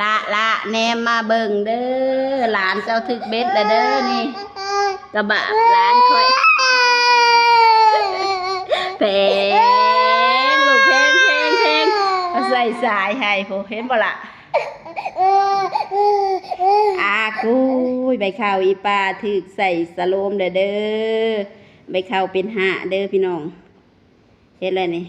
ละแนมมาเบิ่งเด้อหลานเจ้าถึกเบ็ดแล้วเด้อนี่กระบะหลานคอยเพลงลูกเพลงเอาใส่สายให้พวกเห็นบ่ล่ะอากูใบข้าวอีปลาถึกใส่สโลมเด้อใบข้าวเป็นห้าเด้อพี่น้องเห็นอะไรนี่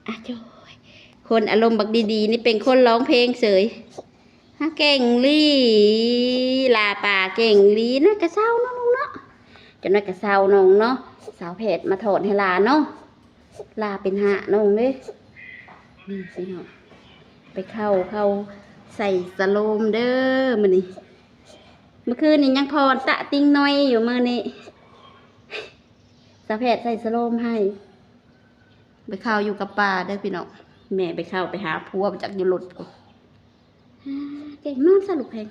อาโจ้ยคนอารมณ์บักดีๆนี่เป็นคนร้องเพลงเสยฮะเก่งลี่ลาป่าเก่งลี่นะกระเซ้าเนาะลุงเนาะจนน่ะกระเซ้าน้องเนาะสาวเพจมาถอดให้ลาเนาะลาเป็นห้าน้องเลยนี่สิเนาะไปเข้าใส่สโลมเด้อมื้อนี้เมื่อคืนนี่ยังพรตะติ้งน้อยอยู่มื้อนี้สาวเพจใส่สโลมให้ไปเข้าอยู่กับป่าเด้อพี่น้องแม่ไปเข้าไปหาผัวจากอยู่รถเก่งนอนสรุปแพง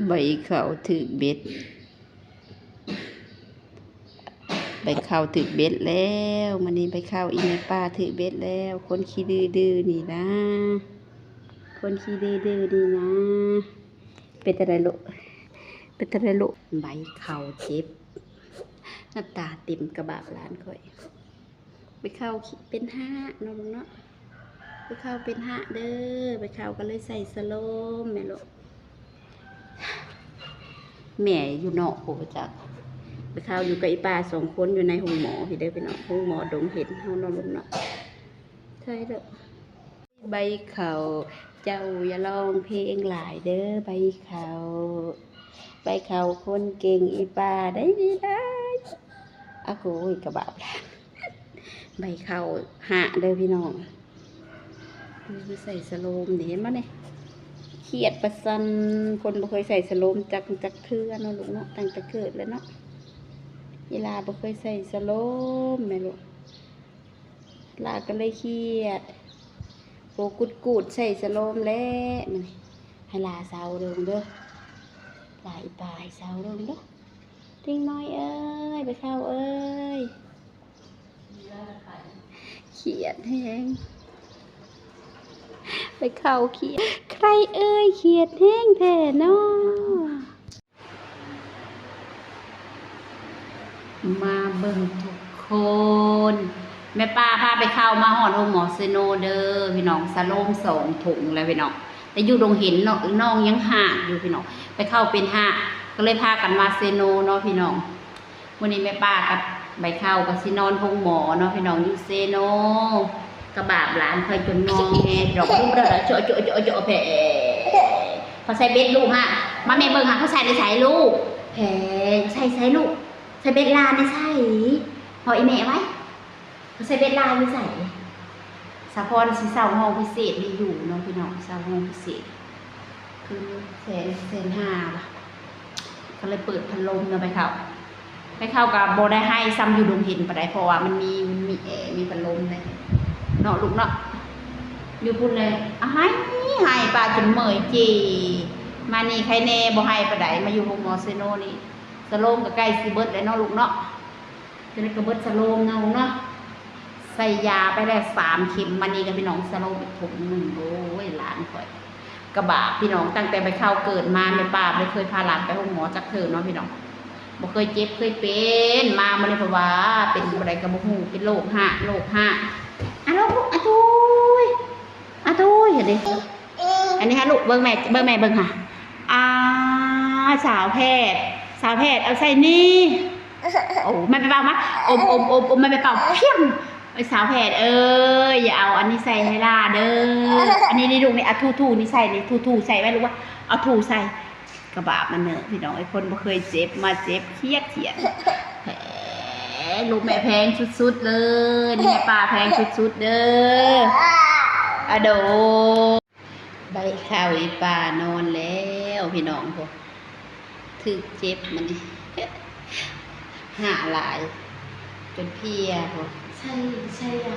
ใบเขาถือเบ็ดใบข้าวถือเบ็ดแล้วมันนี้ใบข้าวอีเมป้าถือเบ็ดแล้วคนขี้ดื้อนี่นะคนขี้ดื้อนี่นะเป็นอะไรลูกใบข้าวเจ็บน้ำตาเต็มกระบะหลานค่อยใบข้าวเป็นห้าเนาะลุงเนาะใบข้าวเป็นห้าเด้อใบข้าวก็เลยใส่สโลมแม่ลูกแม่อยู่นอกโหจักไปเข้าอยู่กับอีป้าสองคนอยู่ในห้องหมอพี่เด้อพี่น้องห้องหมอดงเห็นเฮานอนลงเนาะใช่เด้อใบเขาเจ้าอย่าร้องเพลงหลายเด้อใบเขาคนเก่งอีป้าได้ดีได้อะโกยกระบาดใบเขาหะเด้อพี่น้องดูใส่สโลมเห็นมั้ยเนี่ยเขียดประสันคนบ่เคยใส่สโลมจักเทื่อเนาะลูกเนาะตั้งแต่เกิดแล้วเนาะเวลาบ่เคยใส่สโลมแม่ลูกลาก็เลยเครียดโบกูดใส่สโลมแล้วมันให้ลาเศร้าเด้อเด้อลาอีปายเศร้าเด้อเด้อติ้งน้อยเอ้ยไปเข้าเอ้ยเครียดแฮงไปเข้าเครียดใครเอ้ยเครียดแฮงแท้เนาะมาเบิ่งทุกคนแม่ป้าพาไปเข้ามาหอดโรงหมอเซโนเด้อพี่น้องสโลม2 ถุงแล้วพี่น้องแต่อยู่โรงเห็นน้องยังห่าอยู่พี่น้องไปเข้าเป็นห่าก็เลยพากันมาเซโนเนาะพี่น้องวันนี้แม่ป้ากับใบเข้ากับซินอนโรงหมอเนาะพี่น้องอยู่เซโนกระบาดหลานคอยจนงองแงดอกลูกเด้อโจะแผลเขาใส่เบ็ดลูกฮะมาแม่เบิ่งฮะเขาใส่ในใส่ลูกแผลใส่ลูกใส่เบ็ดลาไม่ใช่พออีแม่ไว้ใส่เบ็ดลาไม่ใส่สะพอนสีเสาห้องพิเศษมีอยู่น้องพี่น้องเสาห้องพิเศษคือ150,000ว่ะก็เลยเปิดพัดลมเนาะไปเข้ากับโบได้ให้ซ้ำอยู่ดงเห็นปะได้เพราะว่ามันมีแอร์มีพัดลมเลยเนาะลูกเนาะอยู่พุ่นเลยให้ปลาจนเมื่อยจีมานี่ใครแน่บ่ให้ปะได้มาอยู่โรงหมอเซโนนี่สโลมกับใกล้ซีเบิร์ดเลยเนาะลูกเนาะจะได้กระเบิดสโลมเนาะใส่ยาไปแล้ว3 เข็มมันนี่กับพี่น้องสโลมอีกถุงหนึ่งโอ้ยหลานข่อยกระบะพี่น้องตั้งแต่ไปเข้าเกิดมาแม่ป้าไม่เคยพาหลานไปห้องหมอจักเถิดเนาะพี่น้องบ่เคยเจ็บเคยเป็นมาบ่ได้เพราะว่าเป็นอะไรกับบ่ฮู้เป็นโรคห่าอะลูกอะตุ้ยเห็นดิอันนี้ฮะลูกเบิ่งแม่เบิ่งค่ะสาวแพทย์เอาใส่นี่โอ้ไม่ไปเป่ามั้ยอมไม่ไปเป่าเพี้ยงไอ้สาวแพทย์อย่าเอาอันนี้ใส่ให้ล่าเด้ออันนี้นี่ลูกนี่ทูนี่ใส่นี่ทูใส่ไว้ลูกว่าเอาทูใส่กระบะมันเนอะพี่น้องไอ้คนบ่เคยเจ็บมาเจ็บเครียดแผลลูกแม่แพงสุดๆเลยนี่แม่ป้าแพงสุดๆเด้ออะโดใบข้าวอีป้านอนแล้วพี่น้องพวกถึกเจ็บมันนี่หาหลายจนเพียพวกใช่ยา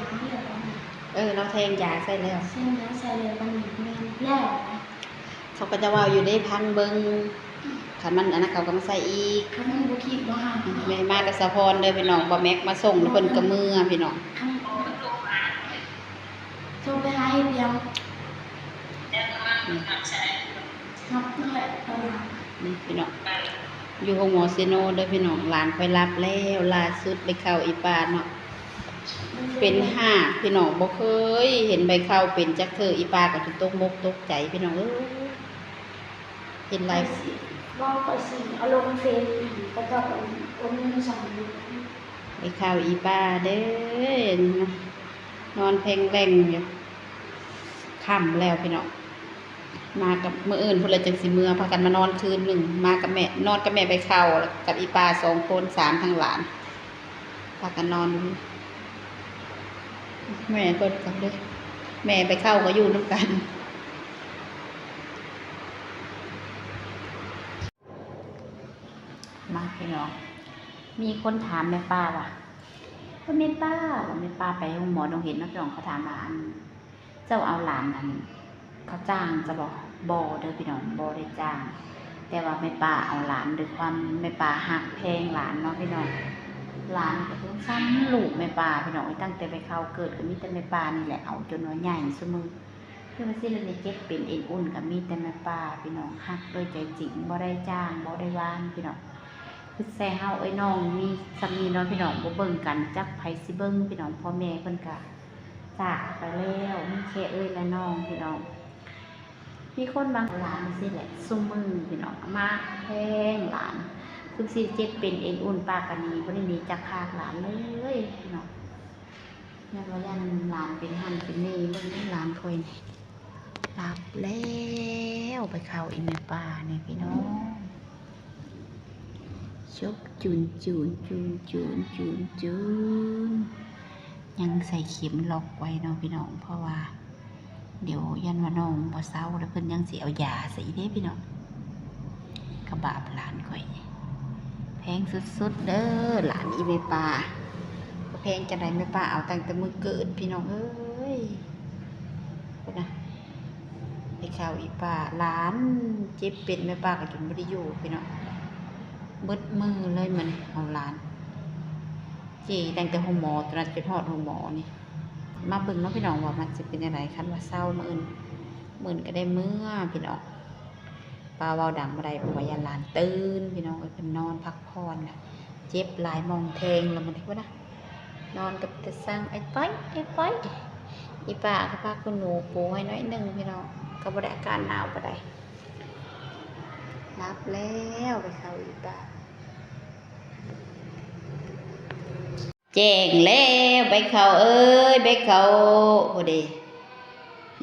แล้วเราแทงยาใส่แล้วใช่แล้วมันแล้วเขาก็จะว่าอยู่ได้พังเบิ้งขันมันอันนั้นเขาก็มาใส่อีกขันมันบุคิดว่าแม่มากับสะพรเลยพี่น้องบ่แม็กมาส่งแล้วเพิ่นกระมือพี่น้อง ยังครับนั่นแหละเอาล่ะ นี่พี่น้องอยู่ห้องหมอเซโนเด้อพี่น้องหลานไปรับแล้วล่าสุดไปเข้าอีปาเนาะเป็นห้าพี่น้องบ่เคยเห็นใบเข้าเป็นจักเธออีปาก็จะตกมกตกใจพี่น้องเห็นไร ว่าไปสิเอาลงเฟซแล้วก็คนนึงสั่งดู ไปเข้าอีปาเด้อนอนเพลงแรงอยู่ค่ำแล้วพี่น้องมากับมื้ออื่นพุ่นละจังสิเมื่อพากันมานอนคืนหนึ่งมากับแม่นอนกับแม่ไปเข้ากับอีปา2 คน3ทั้งหลานพากันนอนอยู่แม่ก็กลับเลยแม่ไปเข้าก็อยู่น้ำกันมาพี่น้องมีคนถามแม่ป้าว่าแม่ป้าไปห้องหมอดงเห็นนักร้องเขาถามว่าเจ้าเอาหลานนั้นเขาจ้างจะบอกบอเด้อพี่น้องบอได้จ้างแต่ว่าแม่ป้าเอาหลานด้วยความแม่ป้าหักแพงหลานเนาะพี่น้องหลานก็ต้องซ้ำลูกแม่ป้าพี่น้องตั้งแต่ไปเข้าเกิดก็มีแต่แม่ป้านี่แหละเอาจนว่าใหญ่ซุมือคือมันสิเลยเจ็บเป็นเอ็นอุ่นก็มีแต่แม่ป้าพี่น้องหักโดยใจจริงบ่ได้จ้างบ่ได้ว่านพี่น้องคือแซ่เฮาเอ้ยน้องมีสามีเนาะพี่น้องบ่เบิ่งกันจักไผสิเบิ่งพี่น้องพ่อแม่เพิ่นก็จากไปแล้วมีแค่เอ้ยและน้องพี่น้องมีคนบางหลานสิแหละซุมือพี่น้องมาแพงหลานคือสิเจ็บเป็นเอ็นอุ่นปากกันนี้บ่ได้หนีจากคากหลานเลยพี่น้องยันว่ายันหลานเป็นหันเป็นนี่เบิ่งหลานคอยนี่รับแล้วไปเข้าอีแม่ป้านี่พี่น้องชกจูนยังใส่เข็มล็อกไว้เนาะพี่น้องเพราะว่าเดี๋ยวยันว่าน้องบ่เศร้าแล้วเพิ่นยังสิเอายาใส่เด้พี่น้องกระบาบหลานข่อยแพงสุดๆเด้อหลานอีแม่ป้าแพงจังได๋แม่ป้าเอาตั้งแต่มื้อเกิดพี่น้องเอ้ยพุ่นน่ะไปเข้าอีป้าหลานเจ็บเป็นแม่ป้าก็จนบ่ได้อยู่พี่น้องเบิดมือเลยมันเอาหลานจีตั้งแต่ห้องหมอตอนนั้นจนฮอดห้องหมอนี่มาเบิ่งเนาะพี่น้องว่ามันสิเป็นจังได๋คันว่าเศร้ามื้ออื่นก็ได้มื้อพี่น้องป้าเว้าดังบ่ได้เพราะว่ายันหลานตื่นพี่น้องเอ้ยเพิ่นนอนพักผ่อนน่ะเจ็บหลายมองแทงแล้วมันว่านะนอนกับแต่สั่งไอ้ป้อยอีป้าก็พาคุณหนูปูให้น้อยนึงพี่น้องก็บ่ได้อาการหนาวปานใดรับแล้วไปเข้าอีป้าแจ้งแล้วไปเข้าเอ้ยไปเข้าพอดี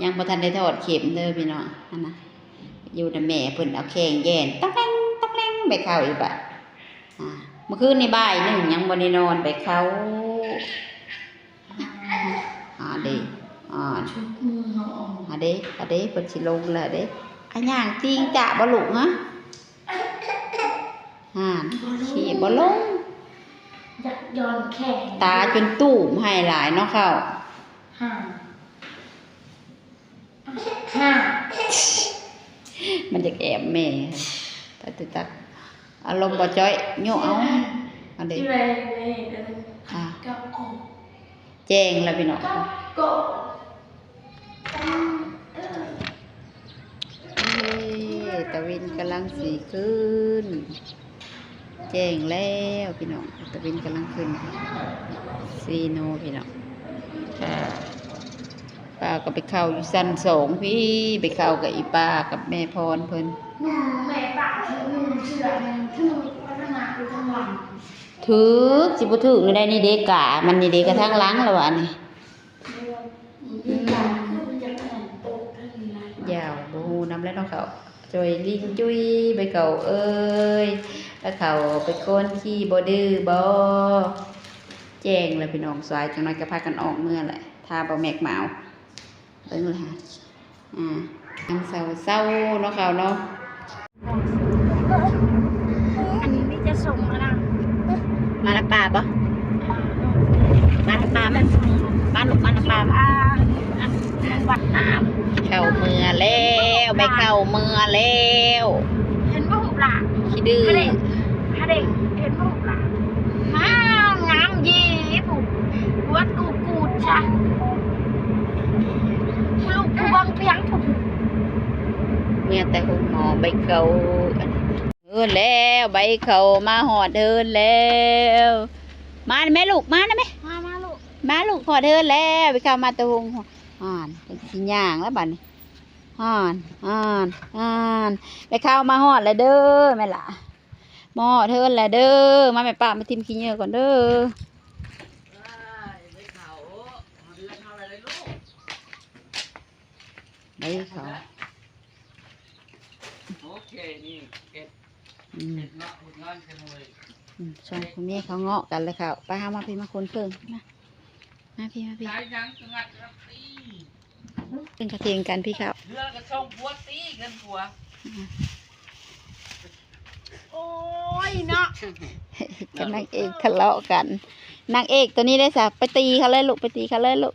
ยังบ่ทันได้ทอดเข็มเด้อพี่น้องนั่นน่ะอยู่นำแม่เพิ่นเอาแข้งแย่นตักแลงไปเข้าอีป้าเมื่อคืนนี่บ่ายนึงยังบ่ได้นอนไปเข้าเด้ชุดมือเขาออกเด้เพิ่นสิลงแล้วเด้อะย่างจริงจ้ะบ่ลูกฮะขี่บ่ลงยักย้อนแข่งตาจนตูมให้หลายเนาะเขามันจะแอบแม่ตัดอารมณ์บ่จ้อยโยเอาอันนี้แจ้งแล้วพี่น้องตะวินกำลังสีขึ้นแจ้งแล้วพี่น้องตะวินกำลังขึ้นซีโนพี่น้องป้าก็ไปเข้าอยู่ชั้น2พี่ไปเข้ากับอีป้ากับแม่พรเพิ่นแม่ป้าถือเชือกถือพัฒนาอยู่ทั้งหลังถือสิบ่ถือไม่ได้นี่เด็กกะมันนี่เด็กกระทั่งหลังแล้ววะนี่ยาวบ่ฮู้นำแล้วเนาะเขาจอยลิงจุ้ยไปเขาเอ้ยแล้วเขาไปโกนขี้บ่ดื้อบ่แจ้งแล้วพี่น้องสายจังน้อยก็พากันออกเมื่อแหละถ้าบ่แมกหมาวเบิ่งเลยค่ะยังเศร้าเนาะเขาเนาะอันนี้ไม่จะส่งแล้วนะมาละป่าปะมาละป่ามันมาลูกมาละป่าวัดน้ำเข้าเมื่อแล้วไปเข้าเมื่อแล้วเห็นว่าหุบหลาขี้ดื้อถ้าเด็กเห็นว่าหุบหลางามยีบวัดกูดใช่ลูก องเพียงผม เมียแต่ห้องหมอใบเขาเดินแล้วใบเขามาหอดเดินแล้วมาแม่ลูกมานะแม่ มาลูก มาลูกหอดเดินแล้วไปเข้ามาตะวงอ่านเป็นสิย่างแล้วบัดนี้อ่านไปเข้ามาหอดแล้วเด้อแม่ล่ะมาหอดเดินแล้วเด้อมาแม่ป้ามาทิมขี้เหงื่อก่อนเด้อใบเขา โอเคนี่เก็บ อืม เก็บเนาะหุ่นงอนกันเลย ช่องคุณแม่เขาเงาะกันเลยค่ะไปหามาพี่มาคนเพิ่งมาพี่ ใช้ยังสงัดกระตี เป็นกระเทียงกันพี่ครับ เรือกระช่องผัวตีกันผัวโอ้ยเนาะ กับนางเอกทะเลาะกันนางเอกตัวนี้ได้สักไปตีเขาเลยลูกไปตีเขาเลยลูก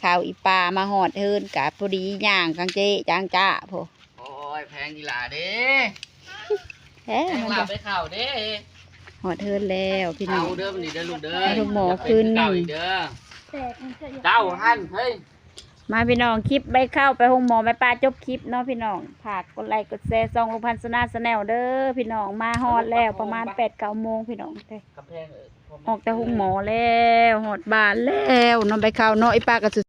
ข่าวอีปลามาหอดเฮินกับพอดีย่างกังเจจางจ้าพอ โอ้ยแพงดีหล่ะเด้ เอ๊ะ แพง มัน หล่ะ จะ ไปเข่าเด้ หอดเฮินแล้วพี่น้ เข่า อง เด้อมันนี่เด้อลูกเด้อ ให้ลูกหมอขึ้น เก่าอีกเด้อ แต่มันจะ เจ้าหันเฮ้ย มาพี่น้องคลิปใบเข้าไปห้องหมอไปปลาจบคลิปเนาะพี่น้องฝากกดไลค์กดแชร์ซองลุงพันธ์สนาสแนลเด้อพี่น้องมาฮอดแล้วประมาณ8-9 โมงพี่น้องเด้ กำแพง ออกแต่ห้องหมอแล้วหอดบานแล้วนอนไปเข้าเนาะไอ้ปลากระสุ